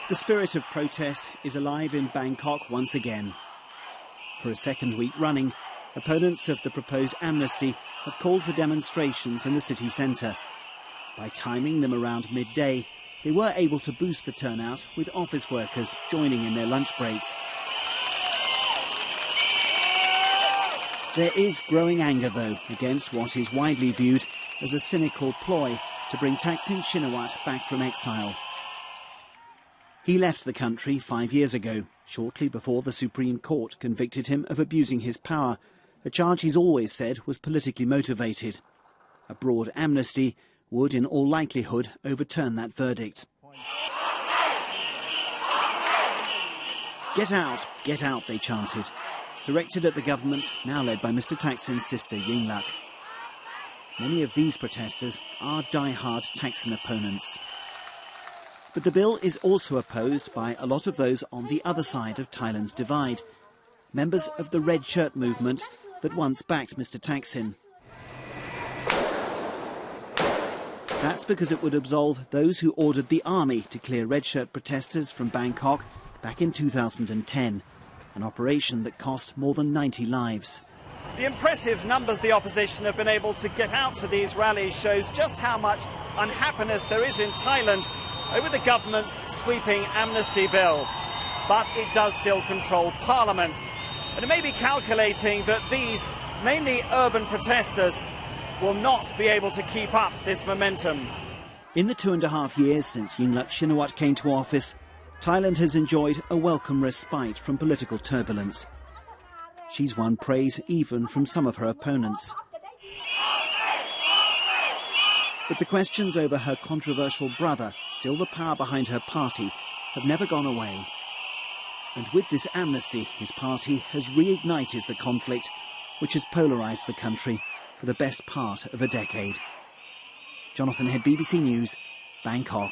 The spirit of protest is alive in Bangkok once again. For a second week running, opponents of the proposed amnesty have called for demonstrations in the city centre. By timing them around midday, they were able to boost the turnout, with office workers joining in their lunch breaks. There is growing anger, though, against what is widely viewed as a cynical ploy to bring Thaksin Shinawatra back from exile. He left the country 5 years ago, shortly before the Supreme Court convicted him of abusing his power, a charge he's always said was politically motivated. A broad amnesty would, in all likelihood, overturn that verdict. Get out, they chanted, directed at the government, now led by Mr Thaksin's sister Yingluck. Many of these protesters are die-hard Thaksin opponents. But the bill is also opposed by a lot of those on the other side of Thailand's divide, members of the red shirt movement that once backed Mr Thaksin. That's because it would absolve those who ordered the army to clear red shirt protesters from Bangkok back in 2010, an operation that cost more than 90 lives. The impressive numbers the opposition have been able to get out to these rallies shows just how much unhappiness there is in Thailand over the government's sweeping amnesty bill. But it does still control Parliament. And it may be calculating that these mainly urban protesters will not be able to keep up this momentum. In the 2.5 years since Yingluck Shinawatra came to office, Thailand has enjoyed a welcome respite from political turbulence. She's won praise even from some of her opponents. But the questions over her controversial brother, still the power behind her party, have never gone away. And with this amnesty, his party has reignited the conflict, which has polarised the country for the best part of a decade. Jonathan Head, BBC News, Bangkok.